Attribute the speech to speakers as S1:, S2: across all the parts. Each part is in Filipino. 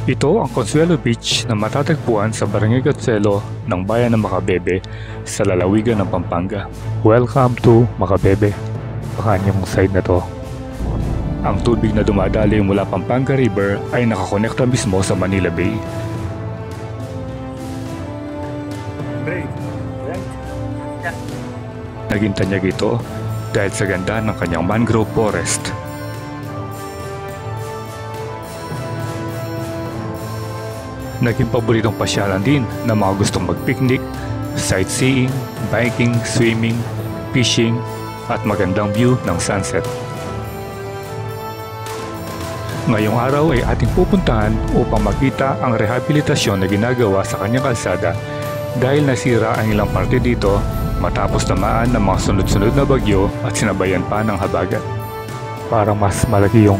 S1: Ito ang Consuelo Beach na matatagpuan sa Barangay Consuelo ng bayan ng Macabebe sa lalawigan ng Pampanga. Welcome to Macabebe. Baka yung side na to. Ang tubig na dumadaloy mula Pampanga River ay nakakonekta mismo sa Manila Bay. Naging tanyag ito dahil sa ganda ng kanyang mangrove forest. Naging paboritong pasyalan din ng mga gustong mag-picnic, sightseeing, biking, swimming, fishing, at magandang view ng sunset. Ngayong araw ay ating pupuntahan upang makita ang rehabilitasyon na ginagawa sa kanyang kalsada dahil nasira ang ilang parte dito matapos tamaan ng mga sunod-sunod na bagyo at sinabayan pa ng habagat. Parang mas malaki yung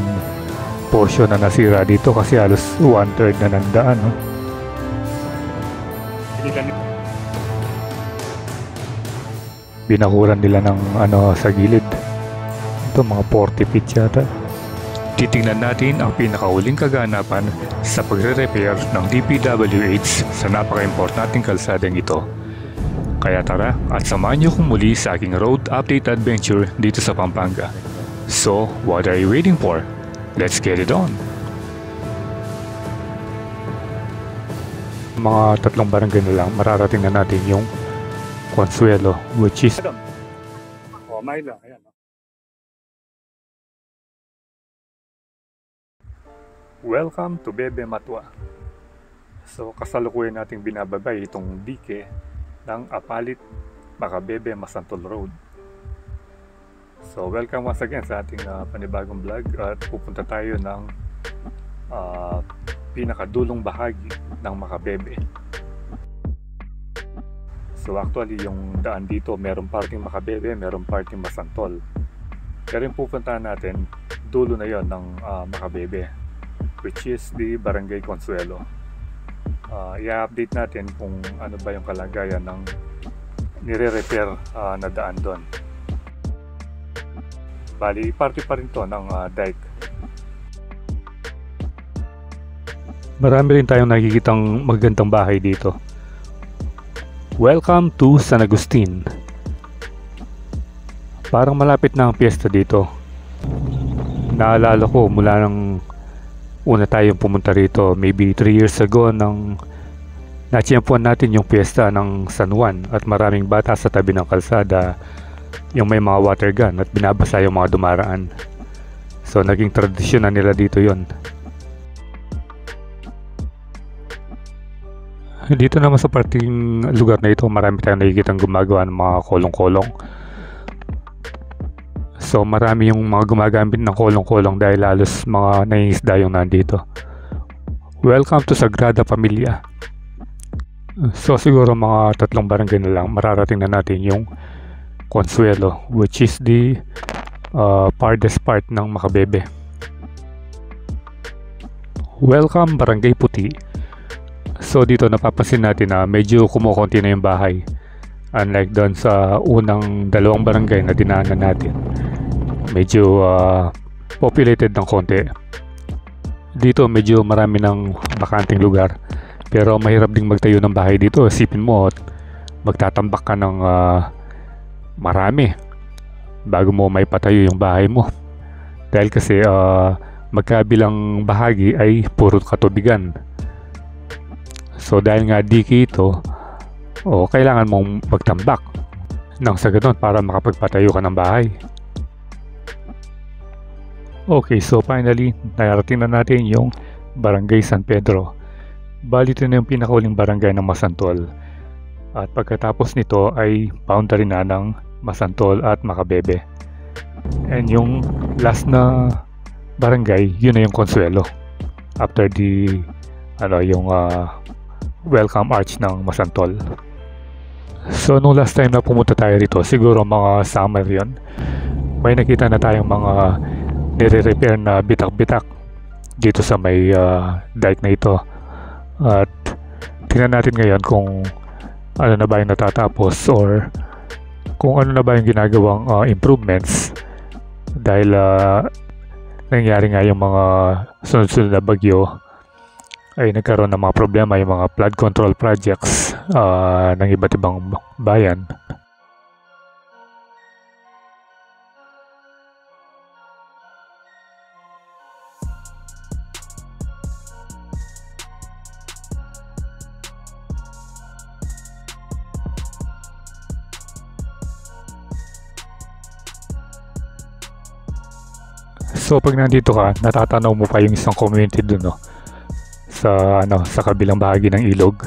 S1: portion na nasira dito kasi halos 1/3 na nandaan. No? Binahuran nila ng sa gilid. Ito mga 40 feet yata. Titingnan natin ang pinakahuling kaganapan sa pagre-repair ng DPWH sa napaka-importanting kalsadang ito. Kaya tara at samahan niyo kong muli sa aking road update adventure dito sa Pampanga. So, what are you waiting for? Let's get it on! Mga 3 barangay na lang, mararating na natin yung Consuelo, which is Mayla, ayan. Welcome to Bebe Matwa. So kasalukuyan nating binababay itong dike ng Apalit Macabebe Masantol Road. So welcome once again sa ating panibagong vlog at pupunta tayo ng pinakadulong bahagi ng Macabebe. So actually yung daan dito meron parting Macabebe, meron parting Masantol. Pero yung pupuntahan natin dulo na yon ng Macabebe, which is the Barangay Consuelo. I-update natin kung ano ba yung kalagayan ng nire-repair na daan doon. Bali, parte pa rin to ng dike. Marami rin tayong nakikitang magandang bahay dito. Welcome to San Agustin. Parang malapit na ang piyesta dito. Naalala ko mula nang una tayong pumunta rito, maybe 3 years ago, nang natiyempuan natin yung piyesta ng San Juan at maraming bata sa tabi ng kalsada yung may mga water gun at binabasa yung mga dumaraan. So naging tradisyon na nila dito yon. Dito naman sa parting lugar na ito, marami tayong nakikitang gumagawa ng mga kolong-kolong. So marami yung mga gumagamit ng kolong-kolong dahil halos mga nangingisda yung nandito. Welcome to Sagrada Familia. So siguro mga 3 barangay na lang, mararating na natin yung Consuelo, which is the farthest part ng Macabebe. Welcome Barangay Puti. So dito napapansin natin na medyo kumukonti na yung bahay. Unlike doon sa unang 2 barangay na dinaanan natin, medyo populated ng konti. Dito medyo marami ng bakanting lugar, pero mahirap ding magtayo ng bahay dito. Isipin mo, magtatambak ka ng marami bago mo may patayo yung bahay mo, dahil kasi magkabilang bahagi ay puro katubigan. So dahil nga diki ito, kailangan mong magtambak nang sa ganun para makapagpatayo ka ng bahay. Okay, so finally narating na natin yung Barangay San Pedro. Bali ito na yung pinakauling barangay ng Masantol, at pagkatapos nito ay boundary na ng Masantol at Macabebe. And yung last na barangay, yun na yung Consuelo after the yung welcome arch ng Masantol. So nung last time na pumunta tayo rito, siguro mga summer yon, may nakita na tayong mga nire-repair na bitak-bitak dito sa may dike na ito. At tingnan natin ngayon kung ano na ba yung natatapos or kung ano na ba yung ginagawang improvements, dahil nangyari nga yung mga sunod-sunod na bagyo ay nagkaroon ng mga problema yung mga flood control projects ng iba't ibang bayan. So pag nandito ka, natatanaw mo pa yung isang community dun, no? Sa kabilang bahagi ng ilog.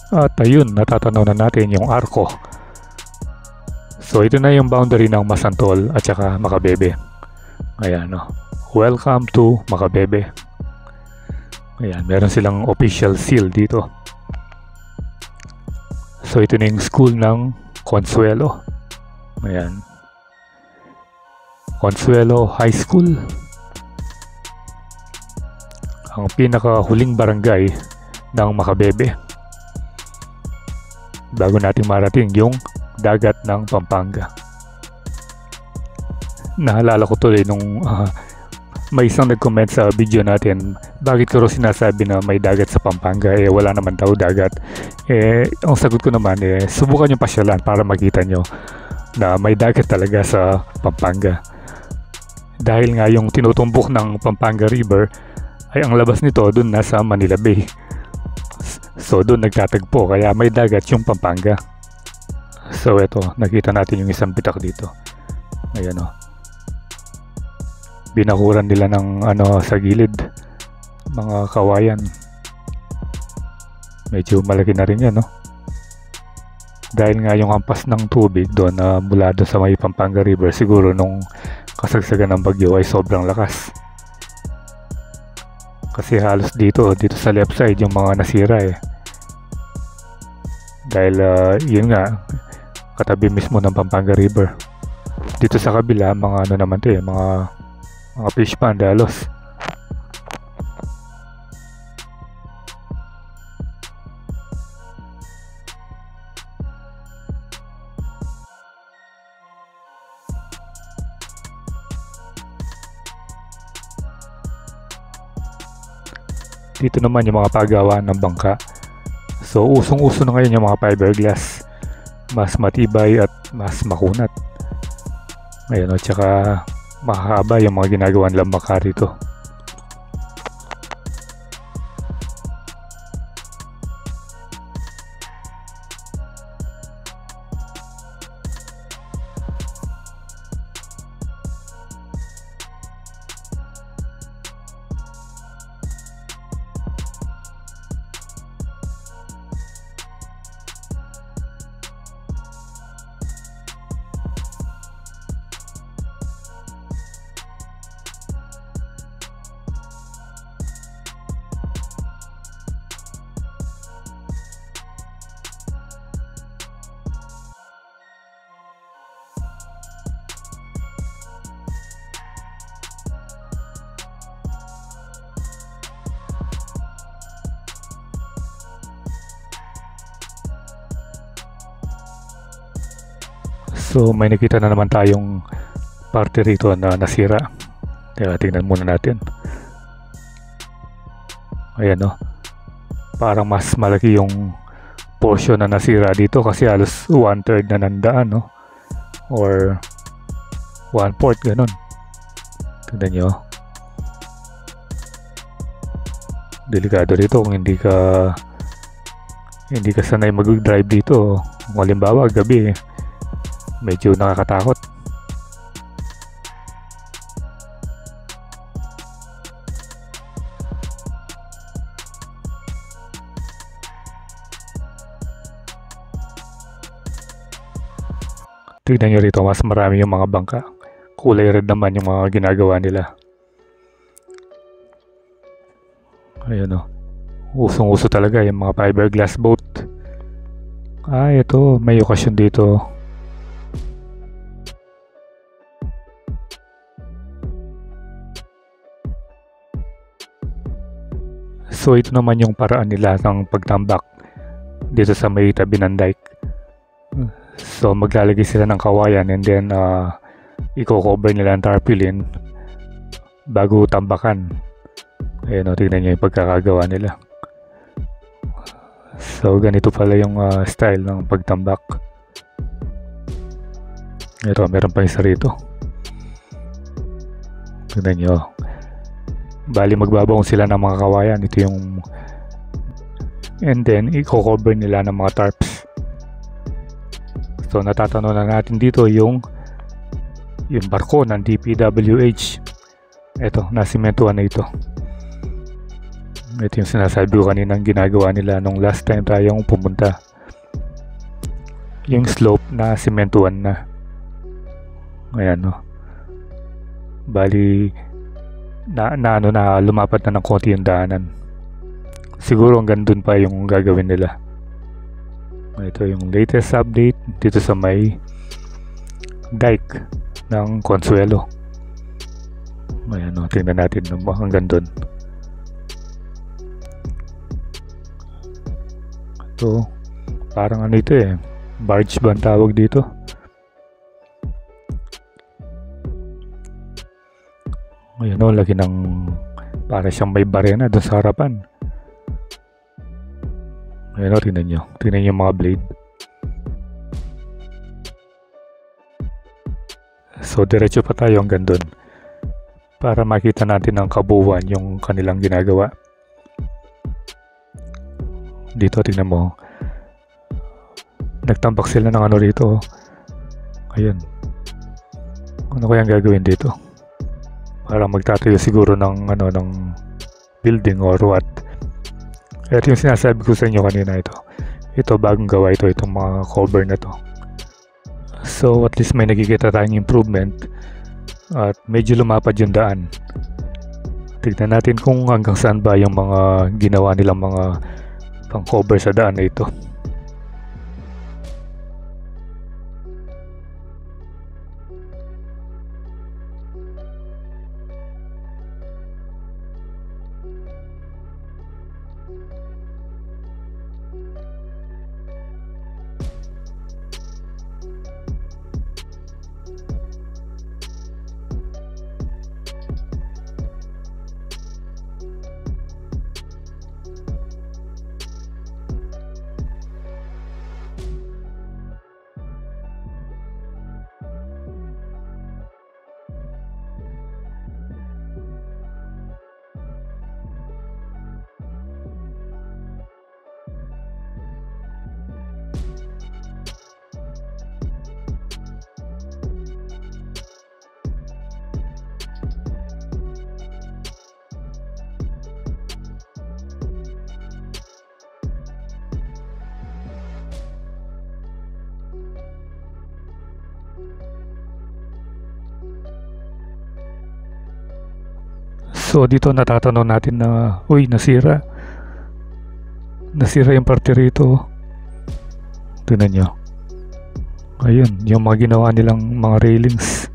S1: At ayun, natatanaw na natin yung arko. So ito na yung boundary ng Masantol at saka Makabebe. Ayan, no. Welcome to Makabebe. Ayan, meron silang official seal dito. So ito na yung school ng Consuelo. Ayan. Consuelo High School. Ang pinakahuling barangay ng Makabebe. Bago natin marating yung dagat ng Pampanga. Naalala ko tuloy nung may isang nag-comment sa video natin, bakit ko rin sinasabi na may dagat sa Pampanga, wala naman daw dagat. Ang sagot ko naman, subukan yung pasyalan para makita nyo na may dagat talaga sa Pampanga. Dahil nga yung tinutumbok ng Pampanga River ay ang labas nito dun nasa Manila Bay. So doon nagtatagpo, kaya may dagat yung Pampanga. So ito, nakita natin yung isang bitak dito. Ayan, o. Binakuran nila ng sa gilid, mga kawayan. Medyo malaki na rin yan, no? Dahil nga yung hampas ng tubig doon mula doon sa may Pampanga River, siguro nung kasagsagan ng bagyo ay sobrang lakas. Kasi halos dito sa left side yung mga nasira dahil yun nga, katabi mismo ng Pampanga River. Dito sa kabila, mga naman to mga fish pond halos. Dito naman yung mga pagawaan ng bangka. So usong-uso na ngayon yung mga fiberglass. Mas matibay at mas makunat. Ngayon, at saka mahaba yung mga ginagawa nilang bangka rito. So may nakita na naman tayong parte rito na nasira. Kaya tingnan muna natin. Ayan, no. Parang mas malaki yung portion na nasira dito kasi halos 1/3 na nandaan, no? Or 1/4, ganun. Tingnan nyo. Delikado dito kung hindi ka sanay mag-drive dito. Kung halimbawa gabi, medyo nakakatakot. Tignan nyo rito, mas marami yung mga bangka. Kulay red naman yung mga ginagawa nila. Ayun, o. Usong-uso talaga yung mga fiberglass boat. Ito, may okasyon dito. So ito naman yung paraan nila ng pagtambak dito sa may tabi ng dike. So maglalagay sila ng kawayan and then i-cover nila ang tarpaulin bago tambakan. Ayan o, tignan nyo yung pagkakagawa nila. So ganito pala yung style ng pagtambak. Ito, meron pa isa rito. Tignan nyo. Bali magbabaon sila ng mga kawayan. Ito yung and then i-cover nila ng mga tarps. So natatanong na natin dito yung barko ng DPWH. Ito, nasimentuhan na ito. Ito yung sinasabi ko kanina ginagawa nila nung last time tayong pumunta. Yung slope na simentuhan na. Ayan o. Bali na lumapat na ng konti yung daanan. Siguro hanggang dun pa yung gagawin nila. Ito yung latest update dito sa may dike ng Consuelo. Ayan o, tingnan natin hanggang dun. Ito, parang ano ito barge ba ang tawag dito? Ayan o, laki ng para siyang may barena doon sa harapan. Ayan o, tingnan nyo yung mga blade. So diretso pa tayo hanggang doon para makita natin ang kabuuan yung kanilang ginagawa. Dito tingnan mo, nagtambak sila ng ano rito. Ayun, ano kayang gagawin dito? Para magtatayo siguro ng ng building or what. Ito yung sinasabi ko sa inyo kanina. Ito bagong gawa itong mga cover na to. So at least may nakikita tayong improvement at medyo lumapad yung daan. Tignan natin kung hanggang saan ba yung mga ginawa nilang mga pang cover sa daan na ito. So dito natatanong natin na nasira yung parte rito. Tingnan nyo, ayun yung mga ginawa nilang mga railings.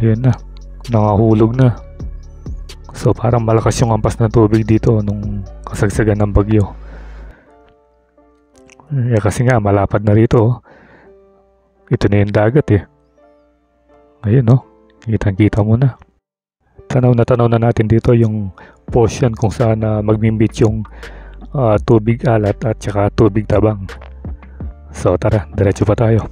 S1: Ayun na, nangahulog na. So parang malakas yung ampas ng tubig dito nung kasagsagan ng bagyo. Kasi nga malapad na rito. Ito na yung dagat ayun kitang-kita mo na. Tanaw na natin dito yung portion kung saan magmimbit yung tubig alat at saka tubig tabang. So tara, diretso pa tayo.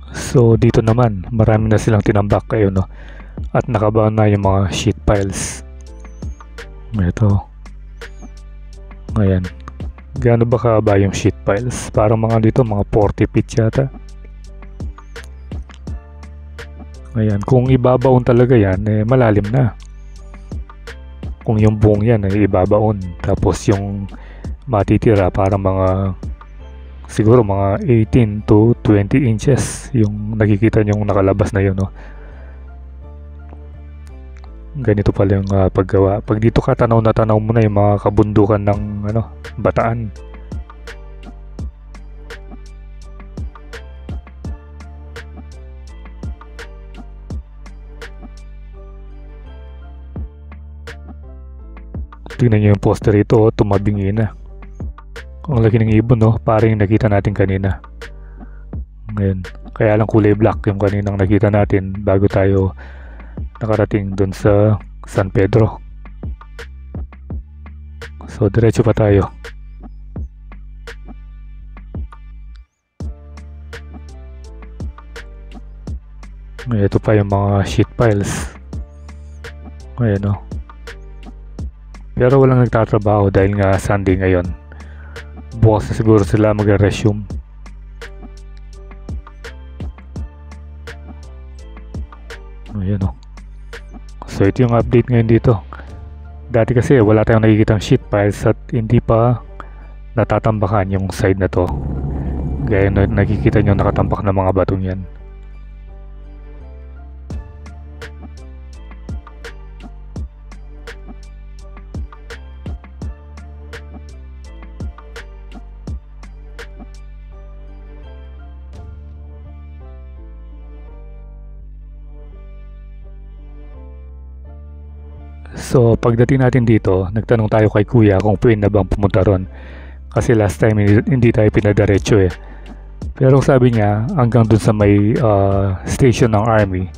S1: So dito naman marami na silang tinambak at nakabaon na yung mga sheet piles. Ito. Ayan. Gaano ba kahaba yung sheet piles? Parang mga dito, mga 40 feet yata. Ayan. Kung ibabaon talaga yan, malalim na. Kung yung buong yan ay ibabaon. Tapos yung matitira parang mga siguro mga 18 to 20 inches yung nakikita nyong nakalabas na yun. Ganito pala yung paggawa. Pag dito ka tanaw na tanaw mo na yung mga kabundukan ng Bataan. Tingnan nyo yung poster ito, tumabingi na. Ang laki ng ibon, no? Parang yung nakita natin kanina. Ngayon, kaya lang kulay black yung kaninang nakita natin bago tayo nakarating dun sa San Pedro. So, diretso pa tayo. Ito pa yung mga sheet piles. Ayan, no? Pero walang nagtatrabaho dahil nga Sunday ngayon. Bukas na siguro sila mag-resume. Ayan, no? So ito yung update ngayon dito. Dati kasi wala tayong nakikitang sheet piles at hindi pa natatambakan yung side na to. Gaya na nakikita nyo nakatambak na mga batong yan. So pagdating natin dito, nagtanong tayo kay kuya kung pwede na bang pumunta ron. Kasi last time hindi tayo pinadiretso eh. Pero sabi niya hanggang dun sa may station ng army,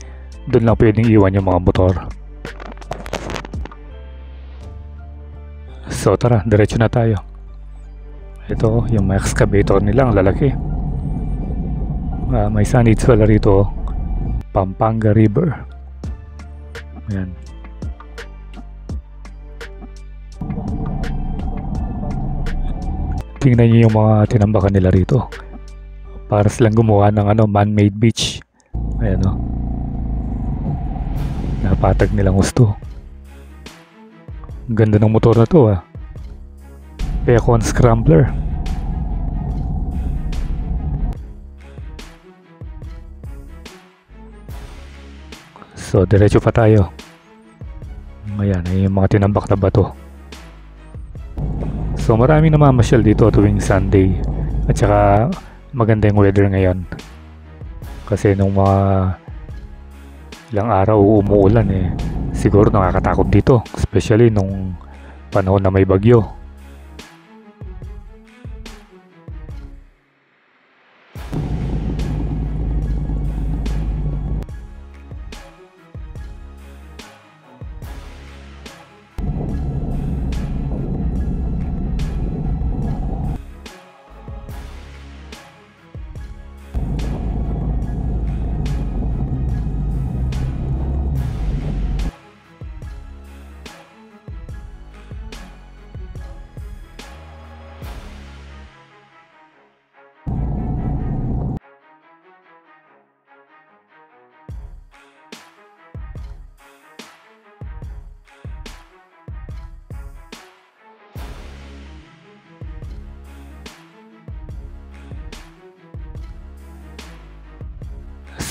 S1: dun lang pwedeng iwan yung mga motor. So tara, diretso na tayo. Ito yung mga excavator nila, ang lalaki. May signage pala rito, Pampanga River. Ayan. Tingnan niyo yung mga tinambakan nila rito. Para silang gumawa ng man-made beach. Ayan, o. Napatag nilang gusto. Ang ganda ng motor na to, ah. Econ Scrambler. So, diretso pa tayo. Ayan, ay yung mga tinambak na bato. So maraming namamasyal dito tuwing Sunday at saka maganda yung weather ngayon kasi nung mga ilang araw umuulan eh, siguro nakakatakot dito, especially nung panahon na may bagyo.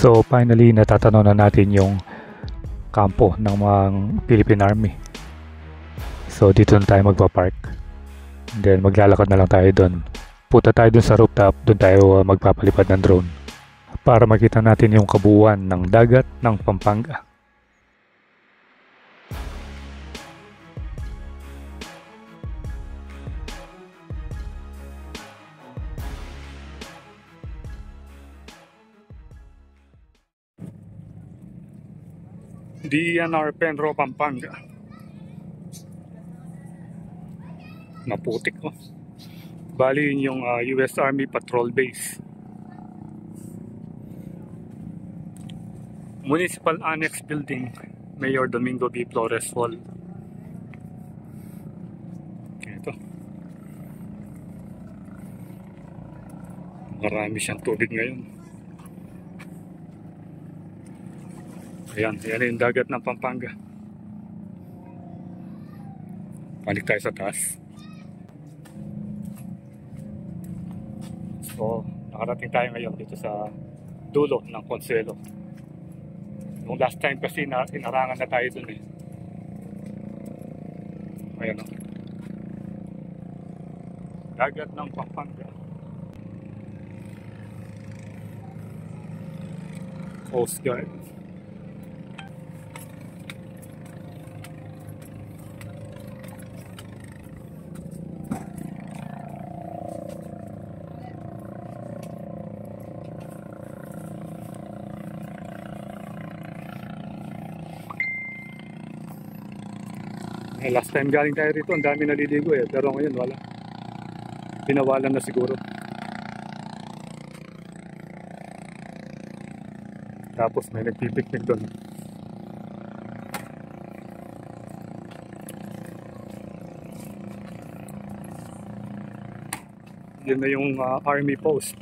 S1: So finally natatanaw na natin yung kampo ng mga Philippine Army. So dito na tayo magpa-park. Then maglalakad na lang tayo doon. Punta tayo doon sa rooftop, doon tayo magpapalipad ng drone para makita natin yung kabuuan ng dagat ng Pampanga. DNR Penro, Pampanga. Maputik, oh. Bali yun yung US Army Patrol Base. Municipal Annex Building, Mayor Domingo B. Flores Hall. Ito. Marami siyang tubig ngayon. Ayan, yan yung dagat ng Pampanga. Balik tayo sa taas. So, nakarating tayo ngayon dito sa dulo ng Consuelo. Nung last time kasi inarangan na tayo dun eh. Ayan o. Dagat ng Pampanga. Coast Guard. Last time galing tayo rito, ang dami naliligo eh. Pero ngayon wala. Pinawalan na siguro. Tapos may nagpipiknik doon. Yun na yung army post.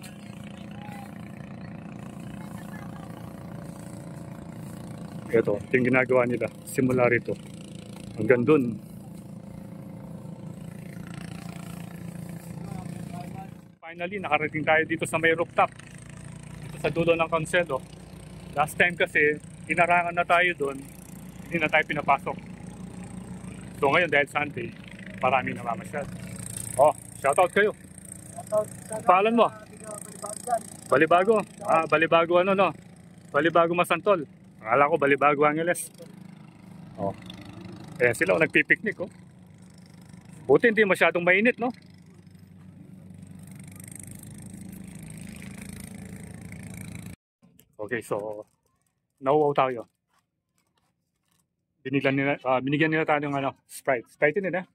S1: Ito, yung ginagawa nila. Simula rito. Hanggang dun. Finally, nakarating tayo dito sa may rooftop. Dito sa dulo ng Concedo. Last time kasi, inarangan na tayo dun. Hindi na tayo pinapasok. So ngayon, dahil Sunday, maraming namamasyal. Oh, shoutout kayo. Pangalan mo? Balibago. Balibago ano no? Balibago Masantol. Akala ko Balibago Angeles. Oh. Ayan sila nagpipiknik oh. Buti hindi masyadong mainit no? Okay, so nauuaw tayo. Binigyan nila tayo ng Sprite. Sprite din eh.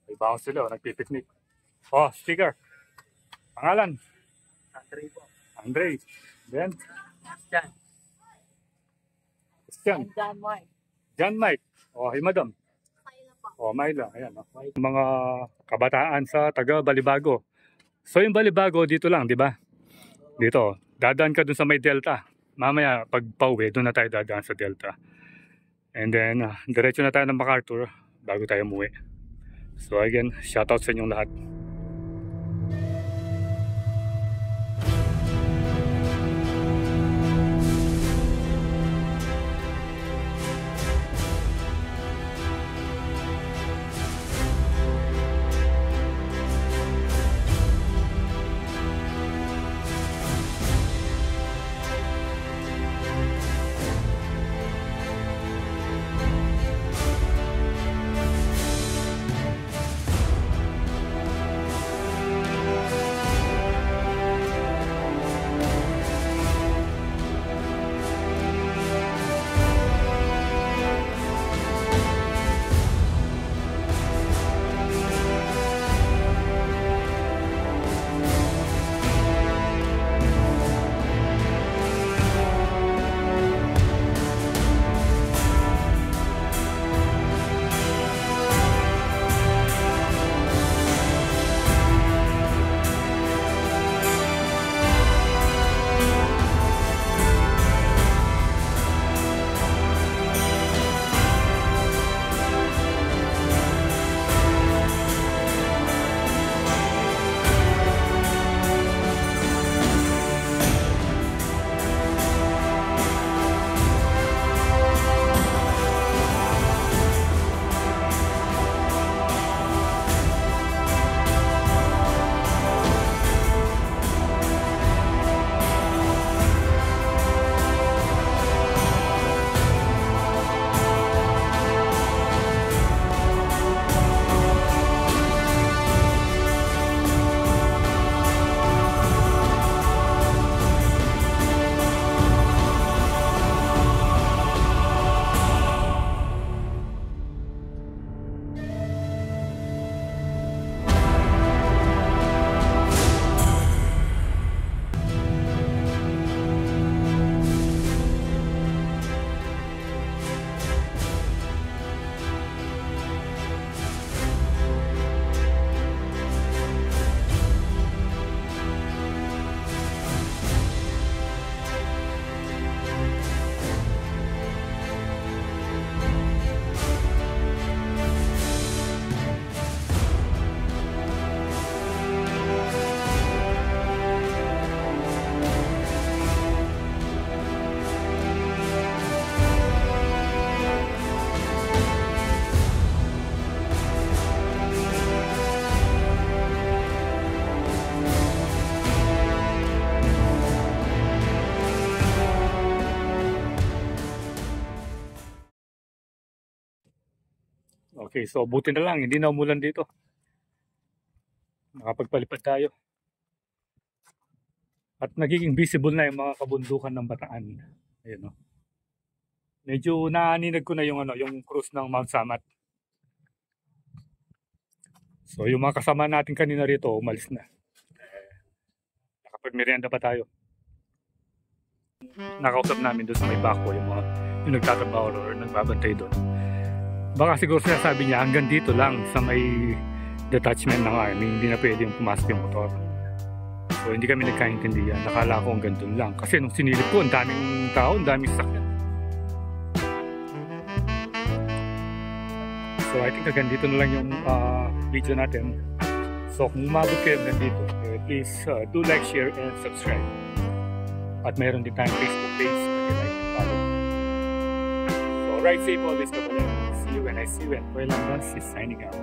S1: May bounce sila nagpipiknik. Oh, sticker. Pangalan?
S2: Andre po.
S1: Andre. Then?
S2: Christian.
S1: Christian.
S2: John Mike.
S1: John Mike. Oh, hey madam.
S2: Myla po.
S1: Oh, Myla. Ayan. Oh. Mga kabataan sa taga Balibago. So yung Balibago dito lang, di ba? Dito. Dadaan ka dun sa may Delta. Mamaya pag pauwi, doon na tayo dadaan sa Delta. And then, diretso na tayo ng MacArthur bago tayo umuwi. So again, shoutout sa inyong lahat. Okay, so buti na lang, hindi na umulan dito. Nakapagpalipad tayo. At nagiging visible na yung mga kabundukan ng Bataan. Ayun o. Medyo naaninag ko na yung yung cruise ng Mount Samat. So yung mga kasama natin kanina rito, umalis na. Nakapagmerienda pa tayo. Nakausap namin doon sa may bako yung nagtatrabaho or nagbabantay doon. Baka siguro sabi niya hanggang dito lang sa may detachment ng army, hindi na pwede yung pumasok yung motor. So hindi kami nagkaintindihan. Nakala ko hanggang doon lang. Kasi nung sinilip ko, ang daming tao, ang daming sasakyan. So I think hanggang dito na lang yung video natin. So kung umabot kayo hanggang dito, please do like, share, and subscribe. At mayroon din tayong Facebook page na like and follow. So ride safe always, kabayan. See you when I see you, and Kuya Landas is signing out.